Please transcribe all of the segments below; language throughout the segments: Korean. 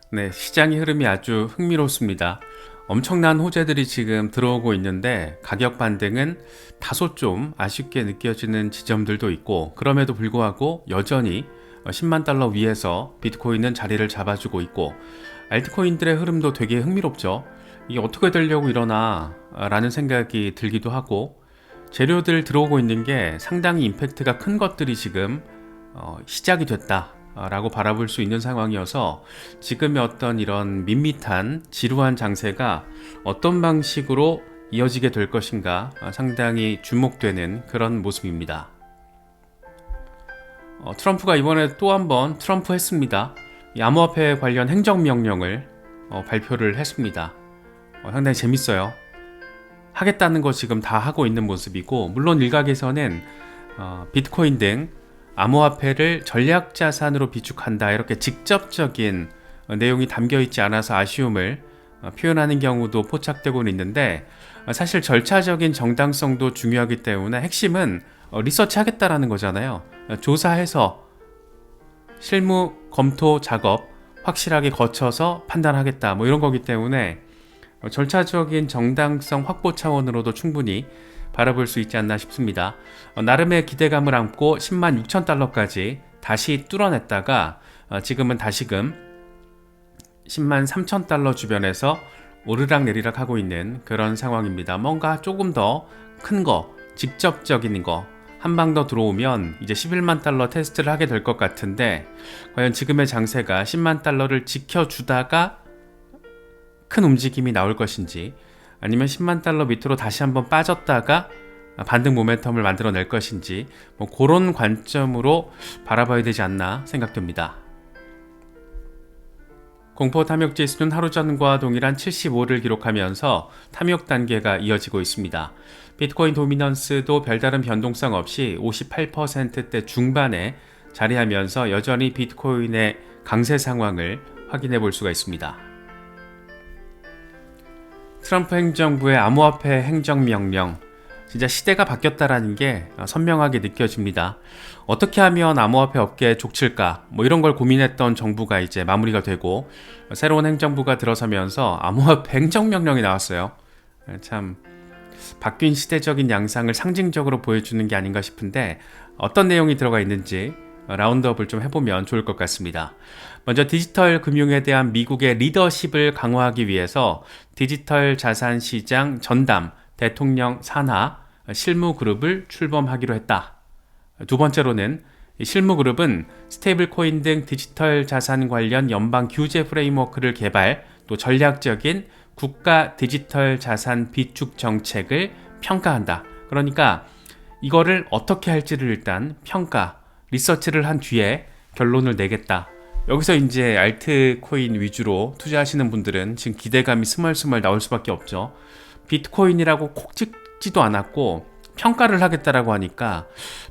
네, 시장의 흐름이 아주 흥미롭습니다. 엄청난 호재들이 지금 들어오고 있는데 가격 반등은 다소 좀 아쉽게 느껴지는 지점들도 있고, 그럼에도 불구하고 여전히 10만 달러 위에서 비트코인은 자리를 잡아주고 있고, 알트코인들의 흐름도 되게 흥미롭죠. 이게 어떻게 되려고 이러나 라는 생각이 들기도 하고, 재료들 들어오고 있는 게 상당히 임팩트가 큰 것들이 지금 시작이 됐다 라고 바라볼 수 있는 상황이어서, 지금의 어떤 이런 밋밋한 지루한 장세가 어떤 방식으로 이어지게 될 것인가 상당히 주목되는 그런 모습입니다. 트럼프가 이번에 또 한번 트럼프 했습니다. 이 암호화폐 관련 행정명령을 발표를 했습니다. 상당히 재밌어요. 하겠다는 거 지금 다 하고 있는 모습이고, 물론 일각에서는 비트코인 등 암호화폐를 전략자산으로 비축한다, 이렇게 직접적인 내용이 담겨있지 않아서 아쉬움을 표현하는 경우도 포착되고 있는데, 사실 절차적인 정당성도 중요하기 때문에 핵심은 리서치 하겠다라는 거잖아요. 조사해서 실무 검토 작업 확실하게 거쳐서 판단하겠다, 뭐 이런 거기 때문에 절차적인 정당성 확보 차원으로도 충분히 바라볼 수 있지 않나 싶습니다. 나름의 기대감을 안고 10만 6천 달러까지 다시 뚫어냈다가 지금은 다시금 10만 3천 달러 주변에서 오르락내리락 하고 있는 그런 상황입니다. 뭔가 조금 더 큰 거, 직접적인 거 한 방 더 들어오면 이제 11만 달러 테스트를 하게 될 것 같은데, 과연 지금의 장세가 10만 달러를 지켜주다가 큰 움직임이 나올 것인지, 아니면 10만 달러 밑으로 다시 한번 빠졌다가 반등 모멘텀을 만들어낼 것인지, 뭐 그런 관점으로 바라봐야 되지 않나 생각됩니다. 공포 탐욕 지수는 하루 전과 동일한 75를 기록하면서 탐욕 단계가 이어지고 있습니다. 비트코인 도미넌스도 별다른 변동성 없이 58%대 중반에 자리하면서 여전히 비트코인의 강세 상황을 확인해 볼 수가 있습니다. 트럼프 행정부의 암호화폐 행정명령, 진짜 시대가 바뀌었다라는 게 선명하게 느껴집니다. 어떻게 하면 암호화폐 업계에 족칠까, 뭐 이런 걸 고민했던 정부가 이제 마무리가 되고, 새로운 행정부가 들어서면서 암호화폐 행정명령이 나왔어요. 참 바뀐 시대적인 양상을 상징적으로 보여주는 게 아닌가 싶은데, 어떤 내용이 들어가 있는지 라운드업을 좀 해보면 좋을 것 같습니다. 먼저 디지털 금융에 대한 미국의 리더십을 강화하기 위해서 디지털 자산 시장 전담 대통령 산하 실무그룹을 출범하기로 했다. 두 번째로는 실무그룹은 스테이블 코인 등 디지털 자산 관련 연방 규제 프레임워크를 개발, 또 전략적인 국가 디지털 자산 비축 정책을 평가한다. 그러니까 이거를 어떻게 할지를 일단 평가, 리서치를 한 뒤에 결론을 내겠다. 여기서 이제 알트코인 위주로 투자하시는 분들은 지금 기대감이 스멀스멀 나올 수밖에 없죠. 비트코인이라고 콕 찍지도 않았고 평가를 하겠다라고 하니까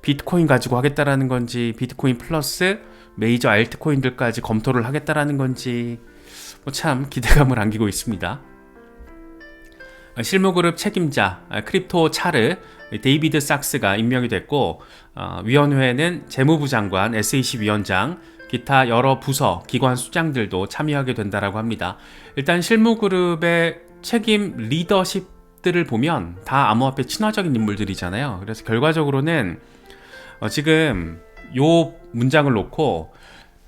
비트코인 가지고 하겠다라는 건지, 비트코인 플러스 메이저 알트코인들까지 검토를 하겠다라는 건지, 참 기대감을 안기고 있습니다. 실무그룹 책임자 크립토 차르 데이비드 sak스가 임명이 됐고, 위원회에는 재무부 장관, SEC 위원장, 기타 여러 부서, 기관 수장들도 참여하게 된다라고 합니다. 일단 실무그룹의 책임 리더십들을 보면 다 암호화폐 친화적인 인물들이잖아요. 그래서 결과적으로는 지금 요 문장을 놓고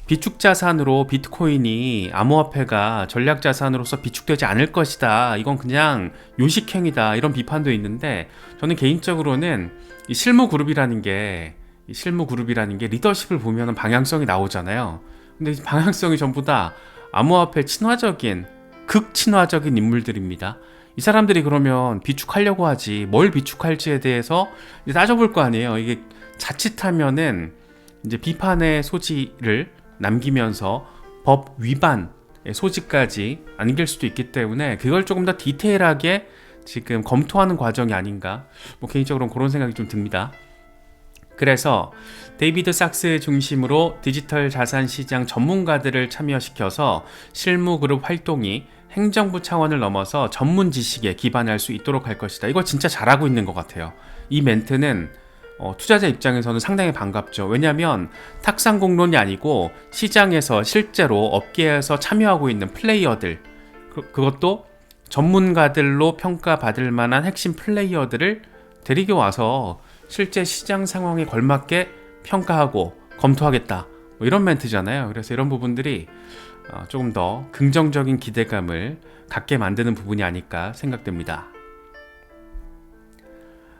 비축자산으로 비트코인이 암호화폐가 전략자산으로서 비축되지 않을 것이다, 이건 그냥 요식행위다, 이런 비판도 있는데, 저는 개인적으로는 이 실무그룹이라는 게 리더십을 보면 방향성이 나오잖아요. 근데 이 방향성이 전부 다 암호화폐 친화적인, 극친화적인 인물들입니다. 이 사람들이 그러면 비축하려고 하지 뭘 비축할지에 대해서 따져볼 거 아니에요. 이게 자칫하면은 이제 비판의 소지를 남기면서 법 위반의 소지까지 안길 수도 있기 때문에, 그걸 조금 더 디테일하게 지금 검토하는 과정이 아닌가, 개인적으로는 그런 생각이 좀 듭니다. 그래서 데이비드 sak스 중심으로 디지털 자산 시장 전문가들을 참여시켜서 실무그룹 활동이 행정부 차원을 넘어서 전문 지식에 기반할 수 있도록 할 것이다. 이거 진짜 잘하고 있는 것 같아요. 이 멘트는 투자자 입장에서는 상당히 반갑죠. 왜냐하면 탁상공론이 아니고 시장에서 실제로 업계에서 참여하고 있는 플레이어들, 그것도 전문가들로 평가받을 만한 핵심 플레이어들을 데리고 와서 실제 시장 상황에 걸맞게 평가하고 검토하겠다, 뭐 이런 멘트잖아요. 그래서 이런 부분들이 조금 더 긍정적인 기대감을 갖게 만드는 부분이 아닐까 생각됩니다.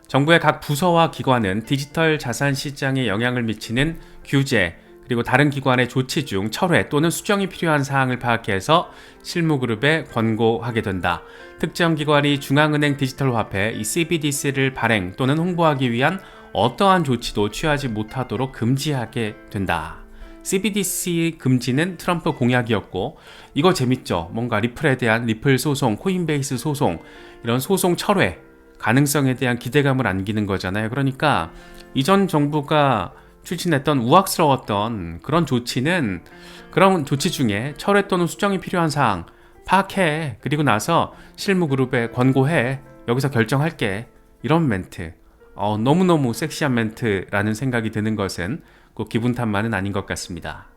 정부의 각 부서와 기관은 디지털 자산 시장에 영향을 미치는 규제, 그리고 다른 기관의 조치 중 철회 또는 수정이 필요한 사항을 파악해서 실무그룹에 권고하게 된다. 특정 기관이 중앙은행 디지털 화폐 CBDC를 발행 또는 홍보하기 위한 어떠한 조치도 취하지 못하도록 금지하게 된다. CBDC 금지는 트럼프 공약이었고, 이거 재밌죠? 뭔가 리플에 대한 리플 소송, 코인베이스 소송, 이런 소송 철회 가능성에 대한 기대감을 안기는 거잖아요. 그러니까 이전 정부가 추진했던 우악스러웠던 그런 조치는, 그런 조치 중에 철회 또는 수정이 필요한 사항 파악해, 그리고 나서 실무그룹에 권고해, 여기서 결정할게, 이런 멘트, 너무너무 섹시한 멘트라는 생각이 드는 것은 꼭 기분 탓만은 아닌 것 같습니다.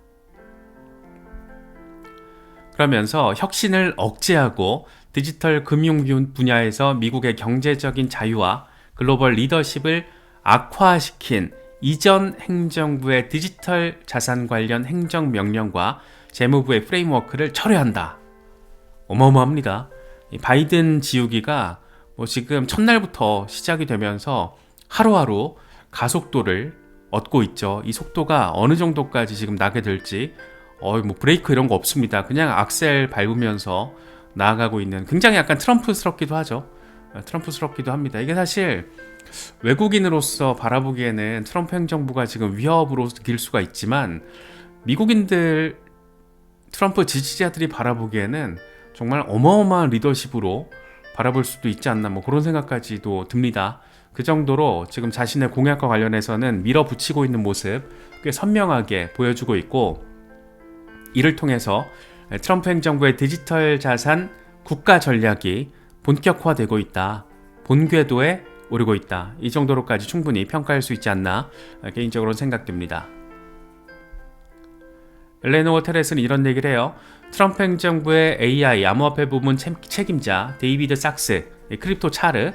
그러면서 혁신을 억제하고 디지털 금융 분야에서 미국의 경제적인 자유와 글로벌 리더십을 악화시킨 이전 행정부의 디지털 자산 관련 행정명령과 재무부의 프레임워크를 철회한다. 어마어마합니다. 바이든 지우기가 지금 첫날부터 시작이 되면서 하루하루 가속도를 얻고 있죠. 이 속도가 어느 정도까지 지금 나게 될지, 브레이크 이런 거 없습니다. 그냥 악셀 밟으면서 나아가고 있는, 굉장히 약간 트럼프스럽기도 하죠. 트럼프스럽기도 합니다. 이게 사실 외국인으로서 바라보기에는 트럼프 행정부가 지금 위협으로 느낄 수가 있지만, 미국인들, 트럼프 지지자들이 바라보기에는 정말 어마어마한 리더십으로 바라볼 수도 있지 않나, 그런 생각까지도 듭니다. 그 정도로 지금 자신의 공약과 관련해서는 밀어붙이고 있는 모습 꽤 선명하게 보여주고 있고, 이를 통해서 트럼프 행정부의 디지털 자산 국가 전략이 본격화되고 있다, 본궤도에 오르고 있다, 이 정도로까지 충분히 평가할 수 있지 않나 개인적으로 생각됩니다. 엘레노 워테레스는 이런 얘기를 해요. 트럼프 행정부의 AI 암호화폐 부문 책임자 데이비드 sak스, 크립토 차르,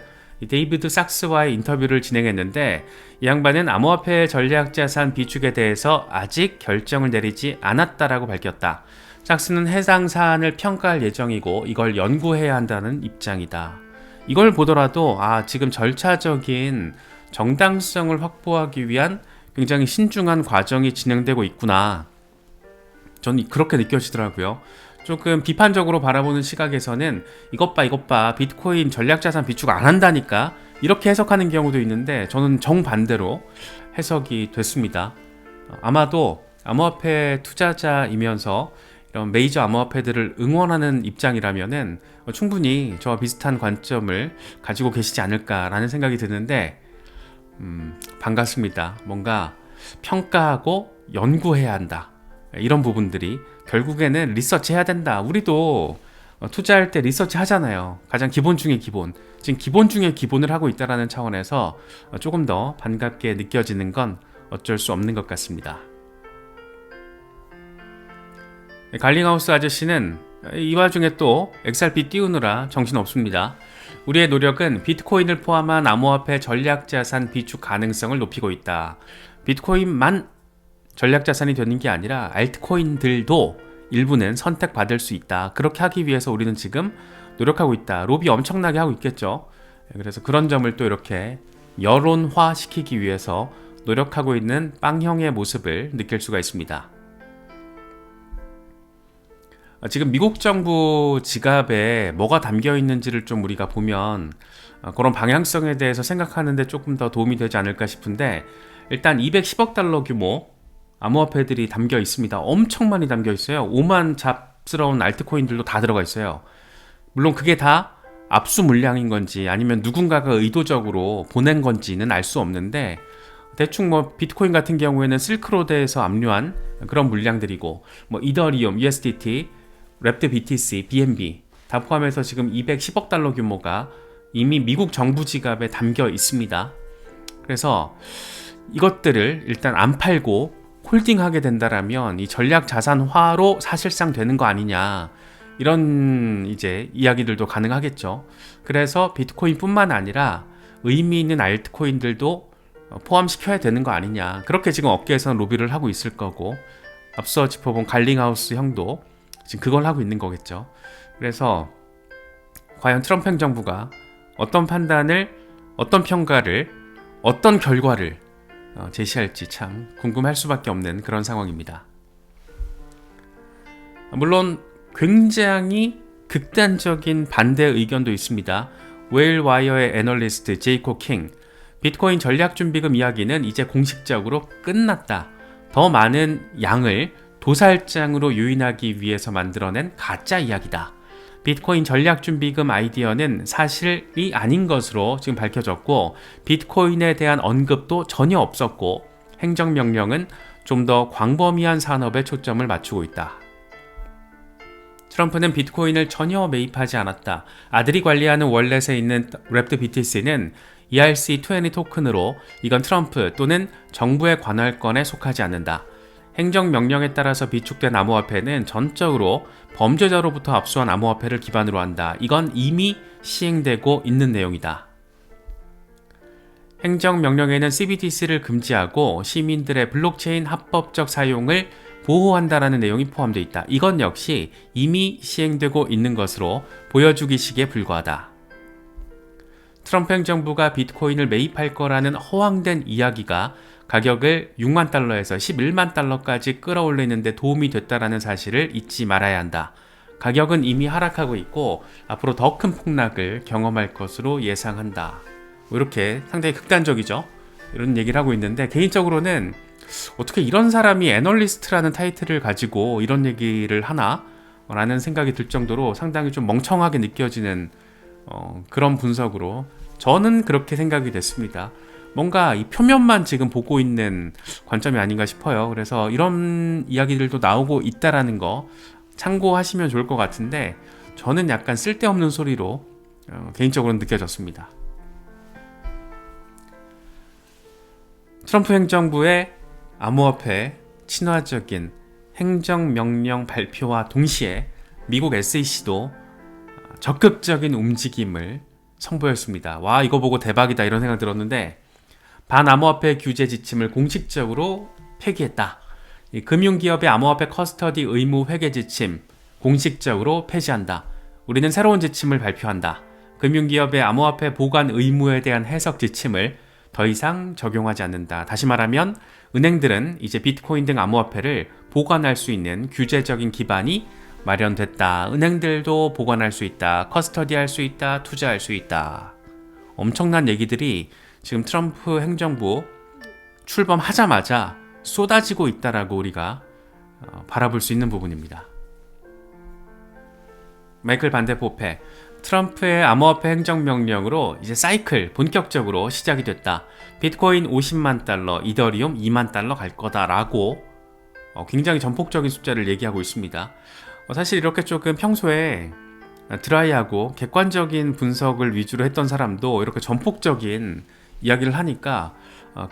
데이비드 sak스와의 인터뷰를 진행했는데, 이 양반은 암호화폐 전략자산 비축에 대해서 아직 결정을 내리지 않았다라고 밝혔다. sak스는 해당 사안을 평가할 예정이고 이걸 연구해야 한다는 입장이다. 이걸 보더라도 지금 절차적인 정당성을 확보하기 위한 굉장히 신중한 과정이 진행되고 있구나, 저는 그렇게 느껴지더라고요. 조금 비판적으로 바라보는 시각에서는 이것 봐 비트코인 전략자산 비축 안 한다니까, 이렇게 해석하는 경우도 있는데, 저는 정반대로 해석이 됐습니다. 아마도 암호화폐 투자자이면서 이런 메이저 암호화폐들을 응원하는 입장이라면은 충분히 저와 비슷한 관점을 가지고 계시지 않을까라는 생각이 드는데, 반갑습니다. 뭔가 평가하고 연구해야 한다, 이런 부분들이 결국에는 리서치 해야 된다. 우리도 투자할 때 리서치 하잖아요. 가장 기본 중의 기본, 지금 기본 중의 기본을 하고 있다는 차원에서 조금 더 반갑게 느껴지는 건 어쩔 수 없는 것 같습니다. 갈링하우스 아저씨는 이 와중에 또 XRP 띄우느라 정신없습니다. 우리의 노력은 비트코인을 포함한 암호화폐 전략자산 비축 가능성을 높이고 있다. 비트코인만 전략자산이 되는 게 아니라 알트코인들도 일부는 선택받을 수 있다. 그렇게 하기 위해서 우리는 지금 노력하고 있다. 로비 엄청나게 하고 있겠죠. 그래서 그런 점을 또 이렇게 여론화시키기 위해서 노력하고 있는 빵형의 모습을 느낄 수가 있습니다. 지금 미국 정부 지갑에 뭐가 담겨 있는지를 좀 우리가 보면 그런 방향성에 대해서 생각하는데 조금 더 도움이 되지 않을까 싶은데, 일단 210억 달러 규모 암호화폐들이 담겨 있습니다. 엄청 많이 담겨 있어요. 오만 잡스러운 알트코인들도 다 들어가 있어요. 물론 그게 다 압수 물량인 건지 아니면 누군가가 의도적으로 보낸 건지는 알 수 없는데, 대충 비트코인 같은 경우에는 실크로드에서 압류한 그런 물량들이고, 이더리움, USDT, 랩드 BTC, BNB 다 포함해서 지금 210억 달러 규모가 이미 미국 정부 지갑에 담겨 있습니다. 그래서 이것들을 일단 안 팔고 홀딩하게 된다라면 이 전략 자산화로 사실상 되는 거 아니냐, 이런 이제 이야기들도 가능하겠죠. 그래서 비트코인뿐만 아니라 의미 있는 알트코인들도 포함시켜야 되는 거 아니냐, 그렇게 지금 업계에서는 로비를 하고 있을 거고, 앞서 짚어본 갈링하우스 형도 지금 그걸 하고 있는 거겠죠. 그래서 과연 트럼프 행정부가 어떤 판단을, 어떤 평가를, 어떤 결과를 제시할지 참 궁금할 수밖에 없는 그런 상황입니다. 물론 굉장히 극단적인 반대 의견도 있습니다. 웨일와이어의 애널리스트 제이코 킹, 비트코인 전략준비금 이야기는 이제 공식적으로 끝났다. 더 많은 양을 도살장으로 유인하기 위해서 만들어낸 가짜 이야기다. 비트코인 전략준비금 아이디어는 사실이 아닌 것으로 지금 밝혀졌고, 비트코인에 대한 언급도 전혀 없었고, 행정명령은 좀 더 광범위한 산업에 초점을 맞추고 있다. 트럼프는 비트코인을 전혀 매입하지 않았다. 아들이 관리하는 월렛에 있는 랩드 BTC는 ERC20 토큰으로 이건 트럼프 또는 정부의 관할권에 속하지 않는다. 행정명령에 따라서 비축된 암호화폐는 전적으로 범죄자로부터 압수한 암호화폐를 기반으로 한다. 이건 이미 시행되고 있는 내용이다. 행정명령에는 CBDC를 금지하고 시민들의 블록체인 합법적 사용을 보호한다라는 내용이 포함되어 있다. 이건 역시 이미 시행되고 있는 것으로 보여주기식에 불과하다. 트럼프 행정부가 비트코인을 매입할 거라는 허황된 이야기가 가격을 6만 달러에서 11만 달러까지 끌어올리는 데 도움이 됐다라는 사실을 잊지 말아야 한다. 가격은 이미 하락하고 있고 앞으로 더 큰 폭락을 경험할 것으로 예상한다. 이렇게 상당히 극단적이죠. 이런 얘기를 하고 있는데, 개인적으로는 어떻게 이런 사람이 애널리스트라는 타이틀을 가지고 이런 얘기를 하나? 라는 생각이 들 정도로 상당히 좀 멍청하게 느껴지는 그런 분석으로 저는 그렇게 생각이 됐습니다. 뭔가 이 표면만 지금 보고 있는 관점이 아닌가 싶어요. 그래서 이런 이야기들도 나오고 있다라는 거 참고하시면 좋을 것 같은데, 저는 약간 쓸데없는 소리로 개인적으로는 느껴졌습니다. 트럼프 행정부의 암호화폐 친화적인 행정명령 발표와 동시에 미국 SEC도 적극적인 움직임을 선보였습니다. 와, 이거 보고 대박이다 이런 생각 들었는데, 반암호화폐 규제 지침을 공식적으로 폐기했다. 이 금융기업의 암호화폐 커스터디 의무 회계 지침 공식적으로 폐지한다. 우리는 새로운 지침을 발표한다. 금융기업의 암호화폐 보관 의무에 대한 해석 지침을 더 이상 적용하지 않는다. 다시 말하면 은행들은 이제 비트코인 등 암호화폐를 보관할 수 있는 규제적인 기반이 마련됐다. 은행들도 보관할 수 있다. 커스터디할 수 있다. 투자할 수 있다. 엄청난 얘기들이 지금 트럼프 행정부 출범하자마자 쏟아지고 있다라고 우리가 바라볼 수 있는 부분입니다. 마이클 반데포페, 트럼프의 암호화폐 행정명령으로 이제 사이클 본격적으로 시작이 됐다. 비트코인 50만 달러, 이더리움 2만 달러 갈 거다라고 굉장히 전폭적인 숫자를 얘기하고 있습니다. 사실 이렇게 조금 평소에 드라이하고 객관적인 분석을 위주로 했던 사람도 이렇게 전폭적인 이야기를 하니까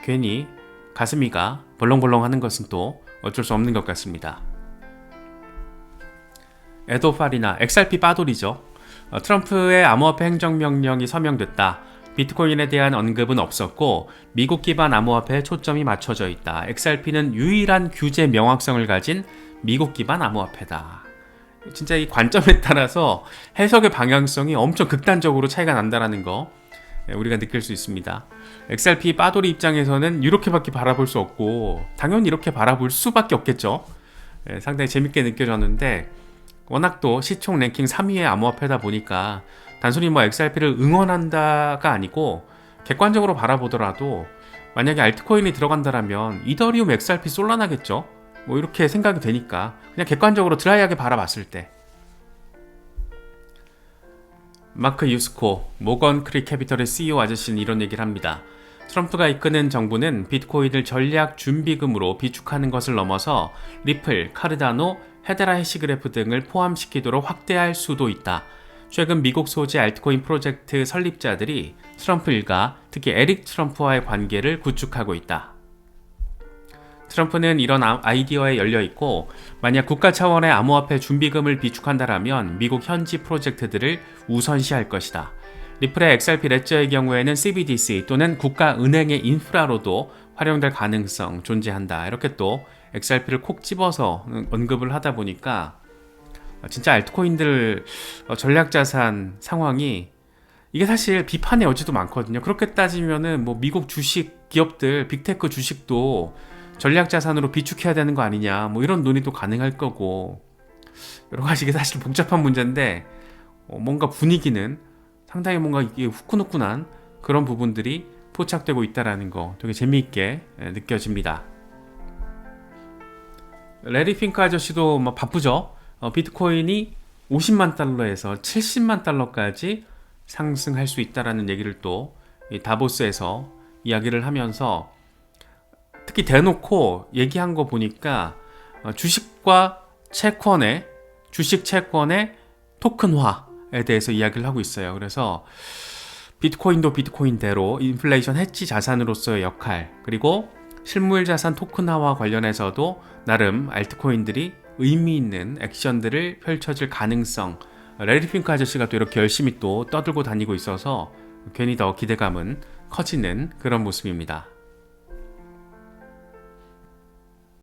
괜히 가슴이가 벌렁벌렁 하는 것은 또 어쩔 수 없는 것 같습니다. 에도 파리나 XRP 빠돌이죠. 트럼프의 암호화폐 행정명령이 서명됐다. 비트코인에 대한 언급은 없었고 미국 기반 암호화폐에 초점이 맞춰져 있다. XRP는 유일한 규제 명확성을 가진 미국 기반 암호화폐다. 진짜 이 관점에 따라서 해석의 방향성이 엄청 극단적으로 차이가 난다는 거 우리가 느낄 수 있습니다. XRP 빠돌이 입장에서는 이렇게밖에 바라볼 수 없고 당연히 이렇게 바라볼 수밖에 없겠죠. 상당히 재밌게 느껴졌는데, 워낙 또 시총 랭킹 3위의 암호화폐다 보니까 단순히 XRP를 응원한다가 아니고 객관적으로 바라보더라도 만약에 알트코인이 들어간다라면 이더리움 XRP 쏠라나겠죠. 이렇게 생각이 되니까 그냥 객관적으로 드라이하게 바라봤을 때. 마크 유스코, 모건 크릭 캐피털의 CEO 아저씨는 이런 얘기를 합니다. 트럼프가 이끄는 정부는 비트코인을 전략 준비금으로 비축하는 것을 넘어서 리플, 카르다노, 헤데라 해시그래프 등을 포함시키도록 확대할 수도 있다. 최근 미국 소재 알트코인 프로젝트 설립자들이 트럼프 일가, 특히 에릭 트럼프와의 관계를 구축하고 있다. 트럼프는 이런 아이디어에 열려 있고, 만약 국가 차원의 암호화폐 준비금을 비축한다라면 미국 현지 프로젝트들을 우선시할 것이다. 리플의 XRP 레저의 경우에는 CBDC 또는 국가은행의 인프라로도 활용될 가능성 존재한다. 이렇게 또 XRP를 콕 집어서 언급을 하다 보니까 진짜 알트코인들 전략자산 상황이 이게 사실 비판의 여지도 많거든요. 그렇게 따지면은 뭐 미국 주식 기업들, 빅테크 주식도 전략자산으로 비축해야 되는 거 아니냐, 뭐 이런 논의도 가능할 거고, 여러 가지 이게 사실 복잡한 문제인데 뭔가 분위기는 상당히 뭔가 이게 후끈후끈한 그런 부분들이 포착되고 있다라는 거 되게 재미있게 느껴집니다. 레리 핑크 아저씨도 막 바쁘죠. 비트코인이 50만 달러에서 70만 달러까지 상승할 수 있다라는 얘기를 또 다보스에서 이야기를 하면서 특히 대놓고 얘기한 거 보니까 주식과 채권의 주식 채권의 토큰화에 대해서 이야기를 하고 있어요. 그래서 비트코인도 비트코인대로 인플레이션 해지 자산으로서의 역할, 그리고 실물 자산 토큰화와 관련해서도 나름 알트코인들이 의미 있는 액션들을 펼쳐질 가능성, 레리 핑크 아저씨가 또 이렇게 열심히 또 떠들고 다니고 있어서 괜히 더 기대감은 커지는 그런 모습입니다.